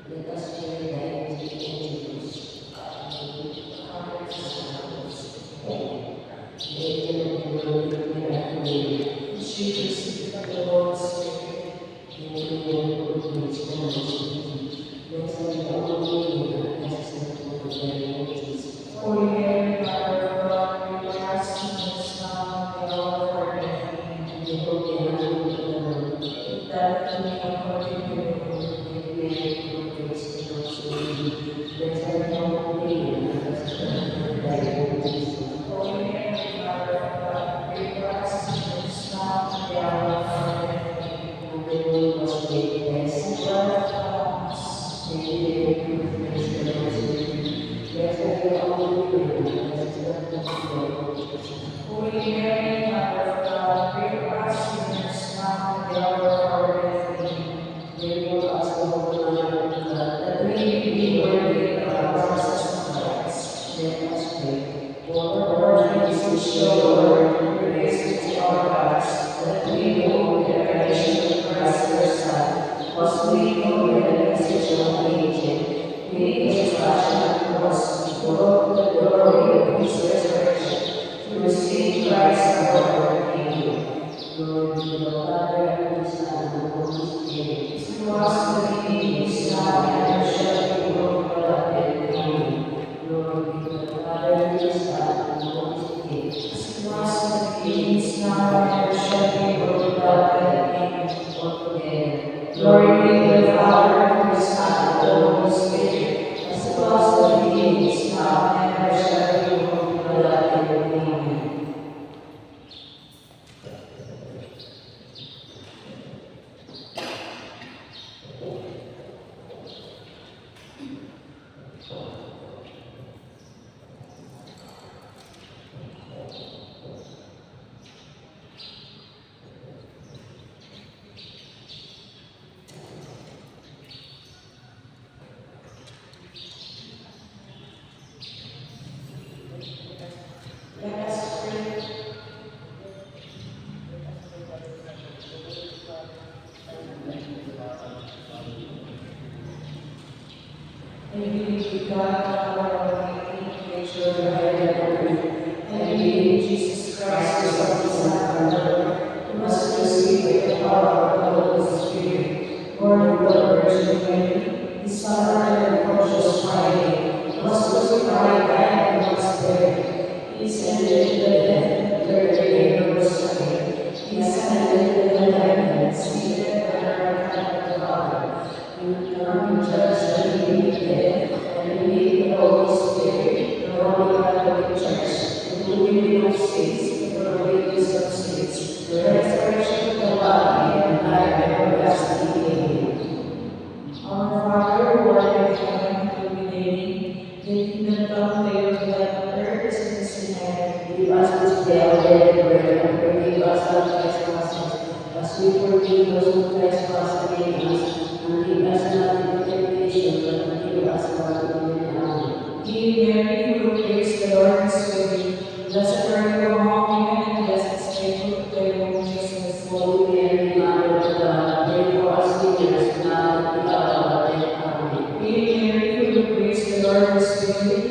Let us pray that in the angels, hearts and souls, they will be willing miraculously. Jesus, the Lord's Spirit, and we will put his promise. Let us be only in the access of the very Jesus. Holy Mary, Mother of God, pray for us sinners now and at the hour of our death. Amen. We hope and believe in the Lord. That we may according to your will, and may through grace and also believe. Let us now pray and let us pray for thy Lord Jesus. Holy Mary, Mother of God, pray for us sinners now and at the hour of our death. Amen. And the Lord was made flesh, and dwelt among us, and we live through grace and also believe. Let us be only in the access of the Lord Jesus. Holy Mary, Mother of God, pray for us sinners now and at the hour of our death. Amen. Therefore, ask the Holy Mother of God, that we may be worthy of the promises of Christ. Let us pray. Lord Jesus, show Lord, your grace to our hearts, that we behold the revelation of Christ your Son, was made known by the message of the angel. May his passion and cross behold the glory of his resurrection, to receive Christ our Lord. Amen. Glory to the Father, and to the Son, and to the Holy Spirit. As it was in the beginning, is now, and ever shall be, world without end. Amen. Glory to the Father, and to the Son, and to the Holy Spirit. As it was in the beginning, is now, and ever shall be, world without end. Amen. All together. Glory be to the Father, and to the Son, and to the Holy Spirit. As it was in the beginning, is now, and ever shall be, world without end. Amen. Let us pray. And we believe God, our Almighty, creator of heaven and earth, and we believe Jesus Christ, the Son of the Lord, who was conceived by the power of the Holy Spirit, born of the Virgin Mary, his Son and Pontius Pilate, was crucified, died, and was buried. He ascended into the dead, the third day rose again. He ascended into the heavens, seated at the right hand of the Father. He will come to judge the living and the dead, and believe in the Holy Spirit, the Holy Catholic Church, the communion of saints, the forgiveness of sins, the resurrection of the body, and life everlasting. Amen. Our Father, who art in heaven, hallowed be thy name. Thy kingdom come, thy will be done on earth as it is in heaven. Give us this day our daily bread, and forgive us our trespasses, as we forgive those who trespass against us. And lead us not into temptation, but deliver us from evil. Amen. Hail Mary, full of grace, the Lord is with thee. Blessed are you among women, and blessed is the fruit of thy womb, Jesus. Holy Mary, Mother of God, pray for us sinners, now and at the hour of our death. Amen. Hail Mary, full of grace, the Lord is with thee.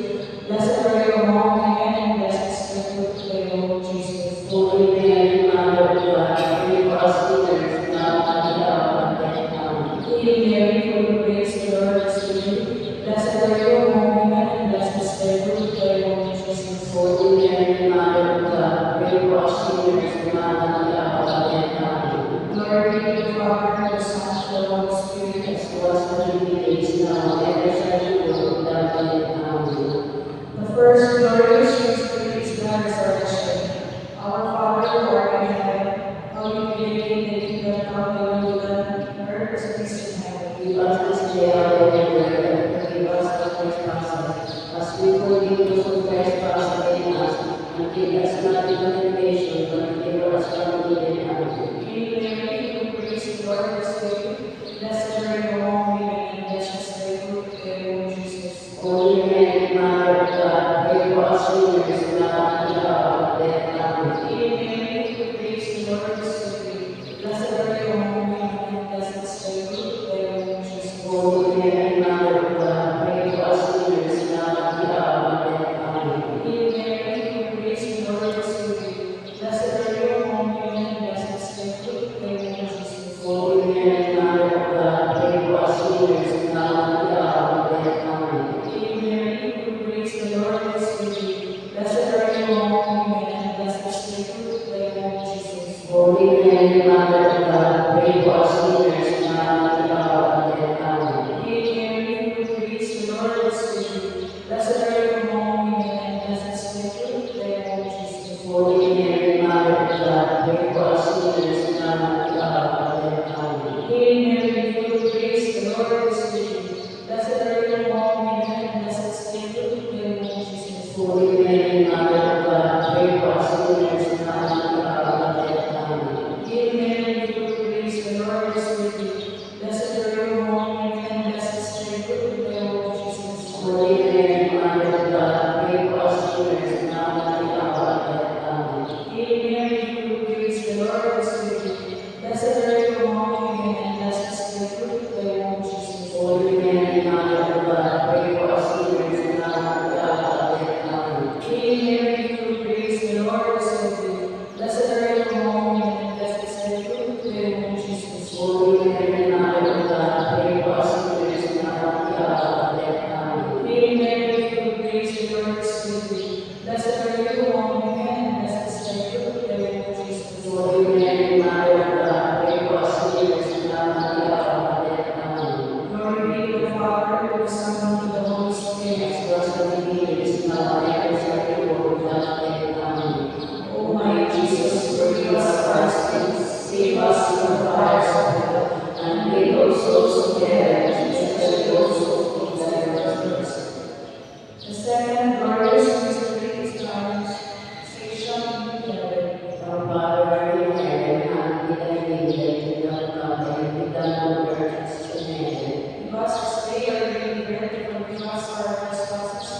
Blessed are you among women, and blessed is the fruit of thy womb, Jesus. Holy Mary, Mother of God, pray for us sinners, now and at the hour of our death. Amen. Hail Mary, full of grace, the Lord is with thee. Blessed are you among women, and blessed is the fruit of thy womb, Jesus. Holy Mary, Mother of God, pray for us sinners, now and at the hour of our death. Amen. Glory be to the Father, and to the Son, and to the Holy Spirit, as it was in the beginning, is now, and ever shall be, world without end. Amen. The first glorious mystery is the resurrection. Our Father, who art in heaven, hallowed be thy name. Thy kingdom come, thy will be done on earth as it is in heaven. Give us this day our daily bread, and forgive us our trespasses, as we forgive those who trespass against us. And lead us not into temptation, but deliver us from evil. Amen. Hail Mary, full of grace, the Lord is with thee. Blessed are you among women, and blessed is the fruit of thy womb, Jesus. Holy Mary, Mother of God, pray for us sinners, now and at the hour of our death. Amen. Hail Mary, full of grace, the Lord is with thee. Blessed are you among women, and blessed is the fruit of thy womb, Jesus. Holy Mary, pray for us sinners, now and at the hour of our death. Amen. Hail Mary, full of grace, the Lord is with you. Blessed are you among women, and blessed is the fruit of thy womb, Jesus. Holy Mary, Mother of God, pray for us sinners, now and at the hour of our death. Amen. Hail Mary, full of grace, the Lord is with you. Blessed are you among women, and blessed is the fruit of thy womb, Jesus. Holy Mary, Mother of God, pray for us sinners, now and at the hour of our death. Amen. Hail Mary, full of grace, the Lord is with you. Blessed are you among women, and blessed is the fruit of thy womb, Jesus. Holy Mary, Mother of God, pray for us sinners, now and at the hour of our death. Amen. Hail Mary, full of grace, the Lord is with you. Blessed are you among women, and blessed is the fruit of thy womb, Jesus. Holy Mary, Mother of God, pray for us sinners, now and at the hour of our death. Amen. Hail Mary, full of grace, the Lord is with you. Blessed are you among women, and blessed is the fruit of thy womb, Jesus. Holy Mary, Mother of God, pray for us sinners, now and at the hour of our death. Amen. Hail Mary, full of grace, the Lord is with you. Blessed are you among women, and blessed is the fruit of thy womb, Jesus. Holy Mary, Mother of God, pray for us sinners, now and at the hour of our death. Amen. Glory be to the Father, to the Son, and to the Holy Spirit. As was in the beginning, is now, and ever shall be, world without end. Amen. O my Jesus, forgive us our sins, save us from the fires of hell, And lead all souls to heaven, especially those who need thy mercy. the second glorious mystery is Annunciation in heaven. Our Father, art in heaven, hallowed be thy name, thy kingdom come, thy will be done on earth as it is in heaven. Give us this day our daily bread, and forgive us our trespasses,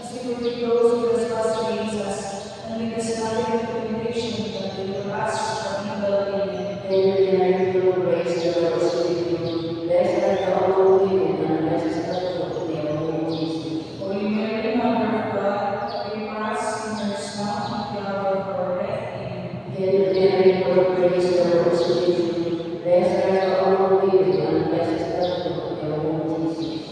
as we forgive those who trespass against us. And lead us not into temptation, but deliver us from evil. Amen. Hail Mary, full of grace, the Lord is with you. Blessed art thou among women, and blessed is the fruit of thy womb, Jesus. Holy Mary, Mother of God, pray for us sinners now and at the hour of our death. Amen. Hail Mary, full of grace, the Lord is with you. Blessed art thou among women, and blessed is the fruit of thy womb, Jesus.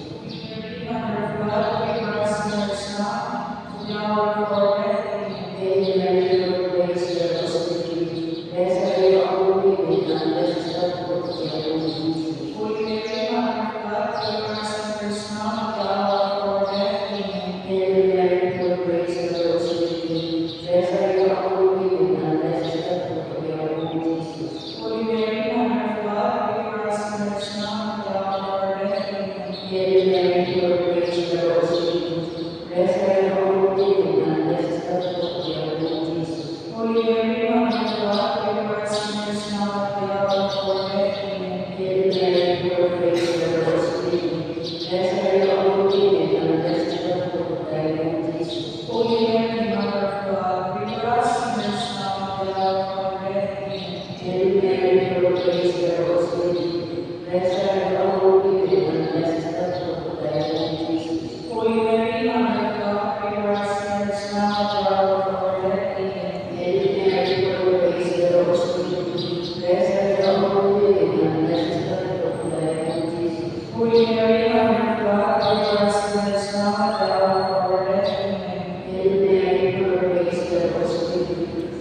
Mary, Mother of God, pray for us sinners now and at the hour of our death. Amen. Hail Mary, full of grace, the Lord is with you. Blessed art thou among women, and blessed is the fruit of thy womb, Jesus. Holy Mary, Mother of God, pray for us sinners now and at the hour of our death. Amen. Hail Mary, full of grace, the Lord is with you. Blessed art thou among women, and blessed is the fruit of thy womb, Jesus. Holy Mary, Mother of God, pray for us sinners now and at the hour of our death. Amen. Hail Mary, full of grace, the Lord is with you. Blessed art thou among women, and blessed is the fruit of thy womb, Jesus. Holy Mary, Mother of God, pray for us sinners now and at the hour of our death. Amen. Hail Mary, full of grace, the Lord is with you. Blessed art thou among women, and blessed is the fruit of thy womb, Jesus. Holy Mary, Mother of God, pray for us sinners now and at the hour of our death. Amen. Hail Mary, full of grace, the Lord is with you. Blessed art thou among women, and blessed is the fruit of thy womb, Jesus. Holy Mary, Mother of God, pray for us sinners now and at the hour of our death. Amen. Hail Mary, full of grace, the Lord is with you. Blessed art thou among women, and blessed is the fruit of thy womb, Jesus. Holy Mary, Mother of God, pray for us sinners now and at the hour of our death. Amen. Hail Mary, full of grace, the Lord is with you.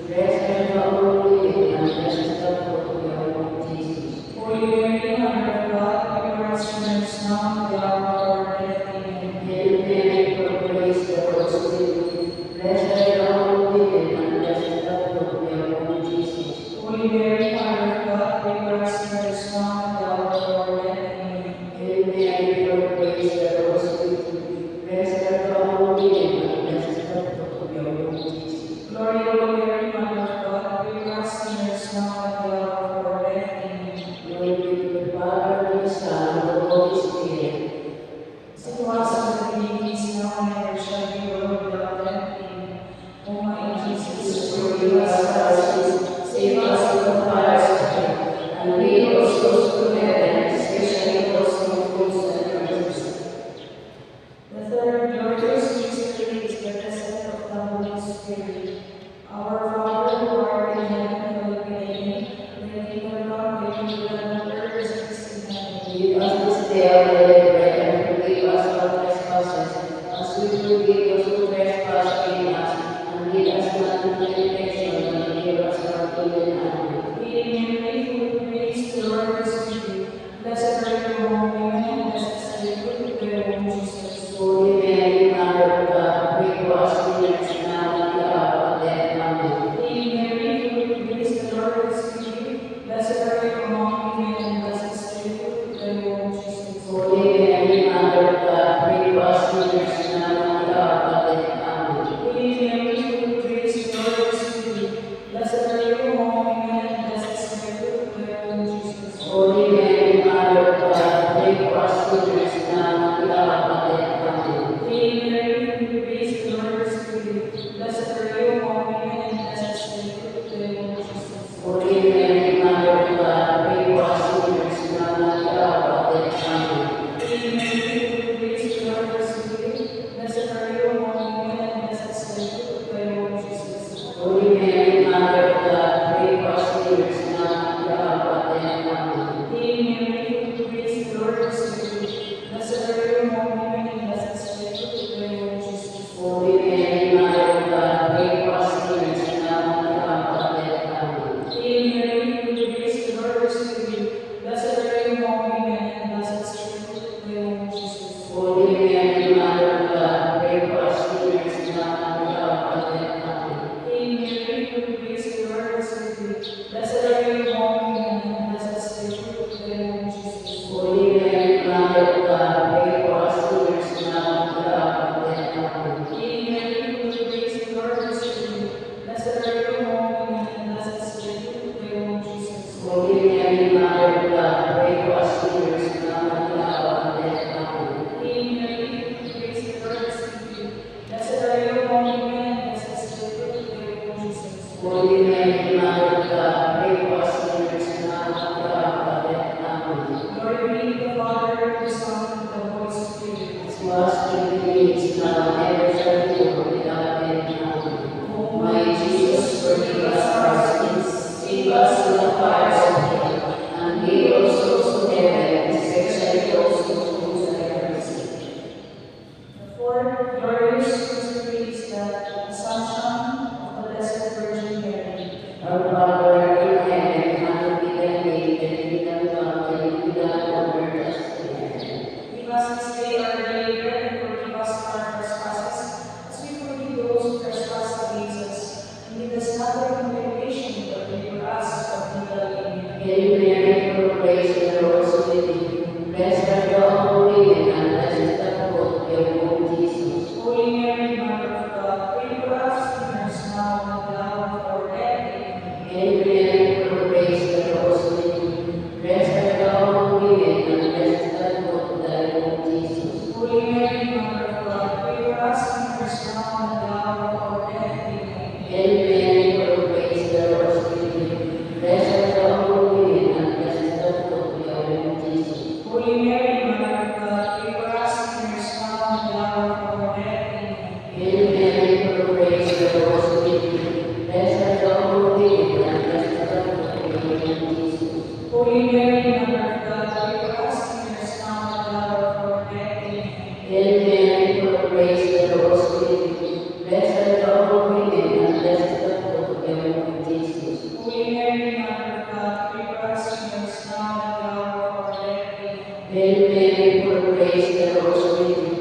Blessed art thou among women, and blessed is the fruit of thy womb, Jesus. Holy Mary, Mother of God, pray for us sinners now and at the hour of our death. Amen. Hail Mary, full of grace, the Lord is with you. Blessed art thou among women, and blessed is the fruit of thy womb, Jesus. Holy Mary, Mother of God, pray for us sinners now and at the hour of our death. Amen. Hail Mary, full of grace, the Lord is with you. Blessed art thou among women, and blessed is the fruit of thy womb, Jesus. Glory, Holy Mary, Mother of God, pray for us sinners now and at the hour of our death. Amen. Glory be to the Father, and to the Son, and to the Holy Spirit. As it was in the beginning, is now, and ever shall be, world without end. Amen. O my Jesus, Jesus, forgive forgive us us our our sins, sins, save us from from the the fires fires of of hell, hell, and lead all souls to heaven, especially those who need thy mercy. The third glorious mystery is the descent of the Holy Spirit. Our Father who art in heaven, hallowed be thy name. Thy kingdom come, thy will be done on earth as it is in heaven. Give us this day our daily bread, and forgive us our trespasses, as we forgive those who trespass against us. And lead us not into temptation, but deliver us from evil. Amen. Hail Mary, full of grace, the Lord Holy Mary, Mother of God, pray for us sinners now and at the hour of our death. Amen. Hail Mary, full of grace, the Lord is with you. Blessed are you among women, and blessed is the fruit of thy womb, Jesus. Holy Mary, Mother of God, pray for us sinners now and at the hour of our death. Amen. Hail Mary, full of grace, the Lord is with you. Blessed are you among women, and blessed is the fruit of thy womb, Jesus. Holy Mary, Mother of God, pray for us sinners now and at the hour of our death. Amen. Hail Mary, full of grace, the Lord is with you. Blessed are you among women, and blessed is the fruit of thy womb, Jesus. Holy Mary, Mother of God, pray for us sinners now and at the hour of our death. Amen. Hail Mary, full of grace, the Lord is with you. Blessed are you among women, and blessed is the fruit of thy womb, Jesus. Holy Mary, Mother of God, pray for us sinners now and at the hour of our death. Amen. Hail Mary, full of grace, the Lord is with you. Blessed are you among women, and blessed is the fruit of thy womb, Jesus. Holy Mary, Mother of God, pray for us sinners now and at the hour of our death. Amen. Hail Mary, full of grace, the Lord is with you. Blessed are you among women, and blessed is the fruit of thy womb, Jesus. Holy Mary, Mother of God, pray for us sinners now and at the hour of our death. Amen. Hail Mary, full of grace, the Lord is with you. Blessed are you among women, and blessed is the fruit of thy womb, Jesus. Holy Mary, Mother of God, pray for us sinners now and at the hour of our death. Amen. Glory be to the Father, the Son, and the Holy Spirit. As was in the beginning, now and ever shall be, world without end. Amen. O My Jesus, forgive us our sins, save us from the fires of hell, and lead all souls to heaven, especially those whose are mercy. The fourth glorious mystery is the Assumption of the Blessed Virgin Mary. Our Father in heaven, hallowed be thy name, thy kingdom come, thy will be done on earth as in heaven. Give us this day our daily bread, and forgive us our trespasses, as we forgive those who trespass against us. And lead us not into temptation, but deliver us from evil. Amen. Hail Mary, full of grace, the Lord is with thee. Blessed art thou among women, and blessed is the fruit of thy womb, Jesus. Holy Mary, Mother of God, pray for us sinners now and at the hour of our death. Amen. Hail Mary, full of grace, the Lord is with thee. Blessed art thou among women, and blessed is the fruit of thy womb, Jesus. Holy Mary, Mother of God, pray for us sinners now and at the hour of our death. Amen. Hail Mary, full of grace, the Lord is with thee. Blessed art thou among women, and blessed is the fruit of thy womb, Jesus. Holy Mary, Mother of God, pray for us sinners now and at the hour of our death. Amen. Hail Mary, full of grace, the Lord is with thee. Blessed art thou among women, and blessed is the fruit of thy womb, Jesus. Holy Mary, Mother of God, pray for us sinners now and at the hour of our death. Amen. Hail Mary, full of grace, the Lord is with thee. Blessed art thou among women, and blessed is the fruit of thy womb, Jesus. Holy Mary, Mother of God, pray for us sinners now and at the hour of our death. Amen. Hail Mary, full of grace, the Lord is with thee.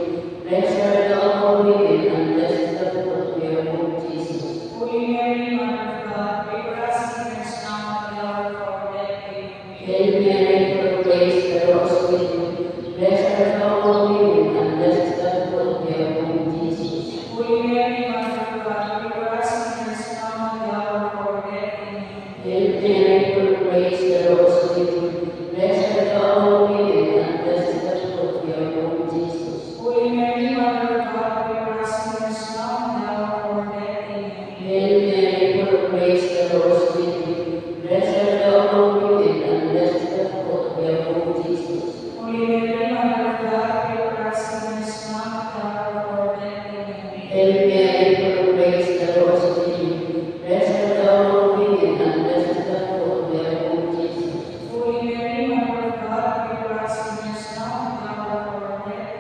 Blessed art thou among women, and blessed is the fruit of thy womb, Jesus. Holy Mary, Mother of God, pray for us sinners now and at the hour of our death. Amen. Hail Mary, full of grace, the Lord is with thee. Blessed art thou among women, and blessed is the fruit of thy womb, Jesus. Holy Mary, Mother of God, pray for us sinners now and at the hour of our death. Amen. Hail Mary, full of grace, the Lord is with thee. Blessed art thou among women, and blessed is the fruit of thy womb, Jesus. Holy Mary, Mother of God, pray for us sinners now and at the hour of our death. Amen. Hail Mary, full of grace, the Lord is with thee. Blessed art thou among women, and blessed is the fruit of thy womb, Jesus. Holy Mary, Mother of God, pray for us sinners now and at the hour of our death. Amen. Hail Mary, full of grace, the Lord is with thee. Blessed art thou among women, and blessed is the fruit of thy womb, Jesus. Holy Mary, Mother of God, pray for us sinners now and at the hour of our death.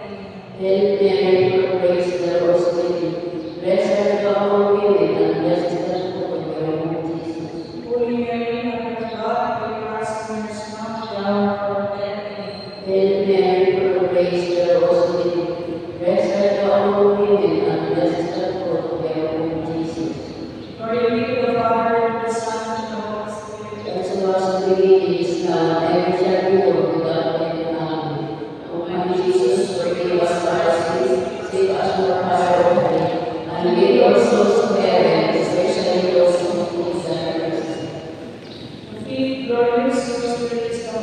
Amen. Hail Mary, full of grace, the Lord is with thee. Blessed art thou among women, and blessed is the fruit of thy womb, Jesus. Holy Mary, Mother of God, pray for us sinners now and at the hour of our death. Amen. Hail Mary, full of grace, the Lord is with thee. Blessed art thou among women, and blessed is the fruit of thy womb, Jesus. Glory be to the Father, the Son, and the Holy Spirit. As it was in the beginning, is now, and ever shall be, world without end. Amen. O my Jesus, forgive us our sins, save us from the fire of hell, and lead all souls to heaven, especially those who need thy mercy. The fifth glorious mystery is the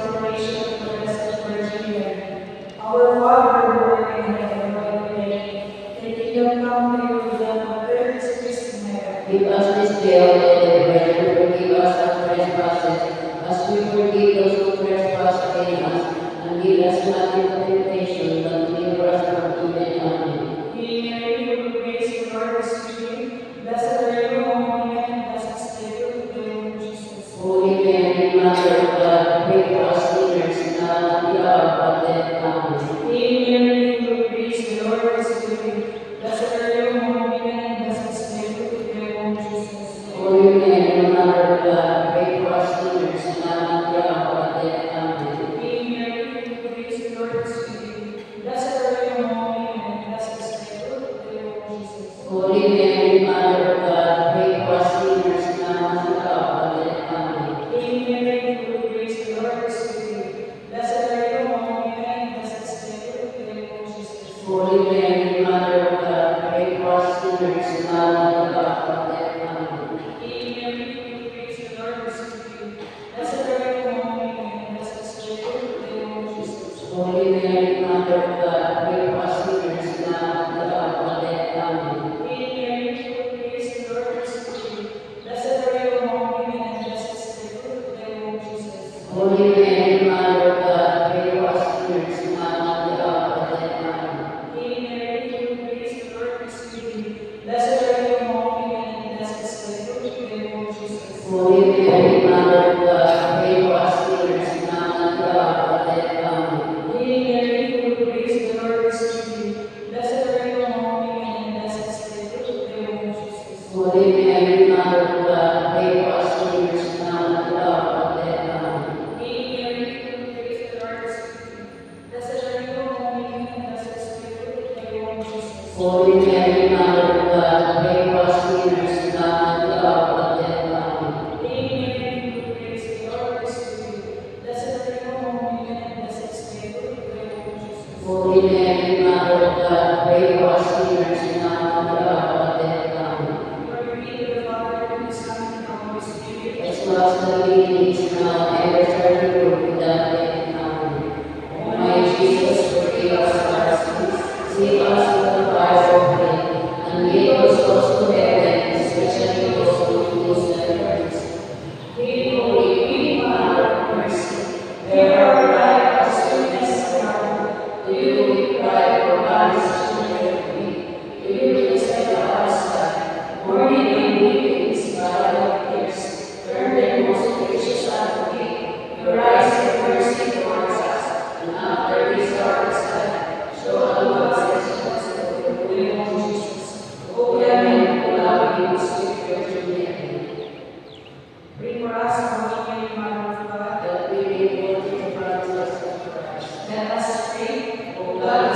for us sinners, now and at the hour of our death. Amen. Hail Mary, full of grace, the Lord is with you. Blessed are you among women, and blessed is the fruit of your womb, Jesus. Holy Mary, Mother of God, pray for us sinners, now and at the hour of our death. Amen. Hail Mary, full of grace, the Lord is with you. Blessed are you among women, and blessed is the fruit of your womb, Jesus. Holy Mary, Mother of God, pray for us sinners, now and at the hour of our death. Amen. Hail Mary, full of grace, the Lord is with you. Blessed are you among women, and blessed is the fruit of your womb, Jesus. Holy Mary, Mother of God, pray for us sinners, now and at the hour of our death. Amen. Hail Mary, full of grace, the Lord is with you. Blessed are you among women, and blessed is the fruit of your womb, Jesus. Holy Mary, Mother of God, pray for us sinners, now and at the hour of our death. Amen. Hail Mary, full of grace, the Lord is with you. Blessed are you among women, and blessed is the fruit of your womb, Jesus. Holy Mary, Mother of God, pray for us sinners, now and at the hour of our death. Amen. Hail Mary, full of grace, the Lord is with you. Blessed are you among women, and blessed is the fruit of your womb, Jesus. Holy Mary, Mother of God, pray for us sinners, now and at the hour of our death. Amen. Hail Mary, full of grace, the Lord is with you. Blessed are you among women, and blessed is the fruit of your womb, Jesus. Holy Mary, Mother of God, pray for us sinners, now and at the hour of our death. Amen. Hail Mary, full of grace, the Lord is with you. Blessed are you among women, and blessed is the fruit of your womb, Jesus. Holy Mary, Mother of God, pray for us sinners, now and at the hour of our death. Amen. Hail Mary, full of grace, the Lord is with you. Blessed are you among women, and blessed is the fruit of your womb, Jesus. Holy Mary, Mother of God, pray for us sinners, now and at the hour of our death. Amen. Glory be to the Father, and the Son, and the Holy Spirit. As was in the beginning, is now, and ever shall be, world without end. Amen. O my Jesus, forgive us our sins, save us from the fires of hell, and lead all souls to heaven, especially those who need thy mercy. Hail, Holy Queen, Mother of Mercy, hear our cry of sweetness and heart. To you we cry, for bodies children of thee. To you we send our sigh, mourning and weeping this valley of tears. Turn then, most gracious Advocate, your eyes of mercy towards us, and after this darkest time, show unto us the sweetness of the Holy One Jesus. O clement, O loving, sweet Virgin Mary. Pray for us, our Holy Mother of God, That we may go to the promises of Christ. let us pray, O God,